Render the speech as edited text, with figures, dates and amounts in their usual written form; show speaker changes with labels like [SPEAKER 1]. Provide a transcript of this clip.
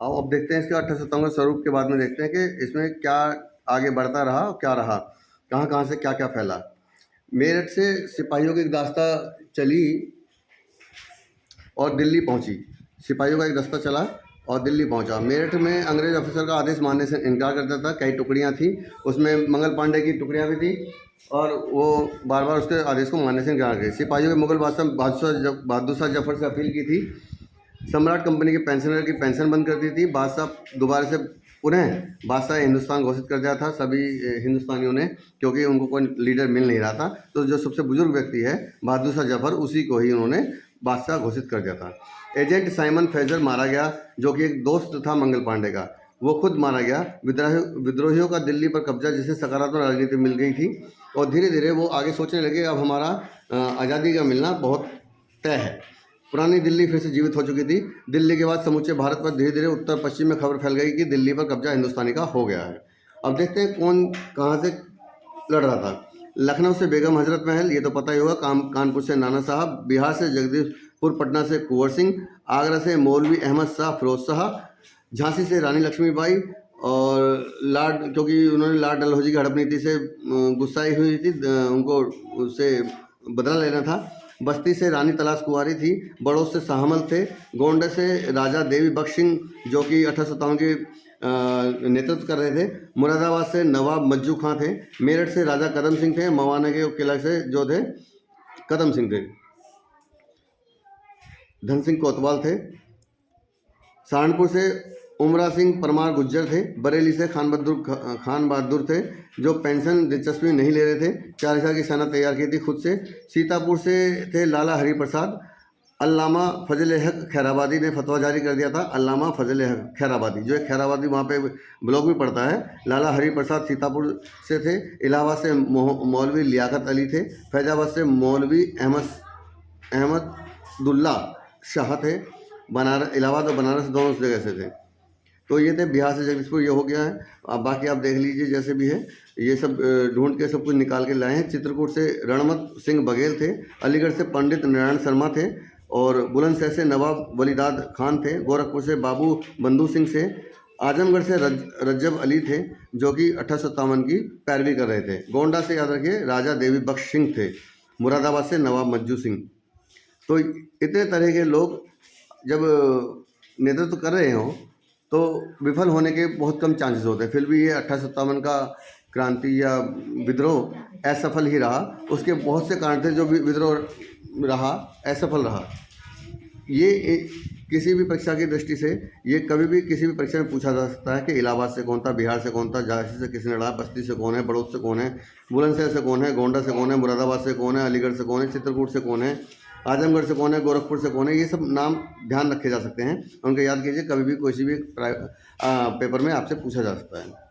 [SPEAKER 1] आओ अब देखते हैं इसके 1857 स्वरूप के बाद में देखते हैं कि इसमें क्या आगे बढ़ता रहा और क्या रहा, कहाँ-कहाँ से क्या-क्या फैला। मेरठ से सिपाहियों की एक दास्ता चली और दिल्ली पहुंची। सिपाहियों का एक दस्ता चला और दिल्ली पहुंचा। मेरठ में अंग्रेज अफसर का आदेश मानने से इनकार करता था। कई टुकड़ियां थी, उसमें मंगल पांडे की टुकड़ियां भी थी और वो बार बार उसके आदेश को मानने से इनकार कर सिपाहियों के मुगल बादशाह बहादुर शाह जफर से अपील की थी। सम्राट कंपनी के पेंशनर की पेंशन बंद कर दी थी। बादशाह दोबारा से पुनः बादशाह हिंदुस्तान घोषित कर दिया था सभी हिंदुस्तानियों ने, क्योंकि उनको कोई लीडर मिल नहीं रहा था। तो जो सबसे बुजुर्ग व्यक्ति है बहादुर शाह जफर, उसी को ही उन्होंने बादशाह घोषित कर दिया था। एजेंट साइमन फ्रेजर मारा गया, जो कि एक दोस्त था मंगल पांडे का, वो खुद मारा गया। विद्रोहियों का दिल्ली पर कब्जा, जिसे सकारात्मक राजनीति मिल गई थी और धीरे धीरे वो आगे सोचने लगे अब हमारा आज़ादी का मिलना बहुत तय है। पुरानी दिल्ली फिर से जीवित हो चुकी थी। दिल्ली के बाद समूचे भारत पर धीरे धीरे उत्तर पश्चिम में खबर फैल गई कि दिल्ली पर कब्जा हिंदुस्तानी का हो गया है। अब देखते हैं कौन कहाँ से लड़ रहा था। लखनऊ से बेगम हजरत महल, ये तो पता ही होगा। कानपुर से नाना साहब, बिहार से जगदीशपुर, पटना से कुंवर सिंह, आगरा से मौलवी अहमद शाह फिरोज शाह, झांसी से रानी लक्ष्मीबाई और क्योंकि उन्होंने लॉर्ड डलहौजी की हड़प नीति से गुस्साई हुई थी, उनको उससे बदला लेना था। बस्ती से रानी तलाश कुंवारी थी। बड़ौद से शाहमल थे। गोंडा से राजा देवी बख्श सिंह, जो कि 1857 के नेतृत्व कर रहे थे। मुरादाबाद से नवाब मज्जू खां थे। मेरठ से राजा कदम सिंह थे। मवाना के किला से जो थे कदम सिंह थे। धन सिंह कोतवाल थे। सहारनपुर से उमरा सिंह परमार गुज्जर थे। बरेली से खान बहादुर थे, जो पेंशन दिलचस्पी नहीं ले रहे थे। 4000 की सेना तैयार की थी खुद से। सीतापुर से थे लाला हरि प्रसाद। अल्लामा फजल हक खैराबादी ने फतवा जारी कर दिया था। अल्लामा फजल हक खैराबादी, जो एक खैराबादी वहाँ पे ब्लॉग भी पड़ता है। लाला हरि प्रसाद सीतापुर से थे। इलाहाबाद से मौलवी लियाकत अली थे। फैजाबाद से मौलवी अहमदुल्ला शाह थे। इलाहाबाद और बनारस दोनों जगह से थे। तो ये थे बिहार से जगदीशपुर, ये हो गया है। अब बाकी आप देख लीजिए जैसे भी है, ये सब ढूंढ के सब कुछ निकाल के लाए हैं। चित्रकूट से रणमत सिंह बघेल थे। अलीगढ़ से पंडित नारायण शर्मा थे और बुलंदशहर से नवाब वलीदाद खान थे। गोरखपुर से बाबू बंधु सिंह से। आजमगढ़ से रज्जब अली थे, जो कि 1857 की पैरवी कर रहे थे। गोंडा से याद रखिए राजा देवी बख्श सिंह थे। मुरादाबाद से नवाब मज्जू सिंह। तो इतने तरह के लोग जब नेतृत्व कर रहे हों तो विफल होने के बहुत कम चांसेस होते हैं। फिर भी ये 1857 का क्रांति या विद्रोह असफल ही रहा। उसके बहुत से कारण थे जो विद्रोह रहा असफल रहा। ये किसी भी परीक्षा की दृष्टि से ये कभी भी किसी भी परीक्षा में पूछा जा सकता है कि इलाहाबाद से कौन था, बिहार से कौन था, झांसी से किसने लड़ा, बस्ती से कौन है, बड़ौद से कौन है, बुलंदशहर से कौन है, गोंडा से कौन है, मुरादाबाद से कौन है, अलीगढ़ से कौन है, चित्रकूट से कौन है, आजमगढ़ से कौन है, गोरखपुर से कौन है। ये सब नाम ध्यान रखे जा सकते हैं, उनका याद कीजिए। कभी भी किसी भी पेपर में आपसे पूछा जा सकता है।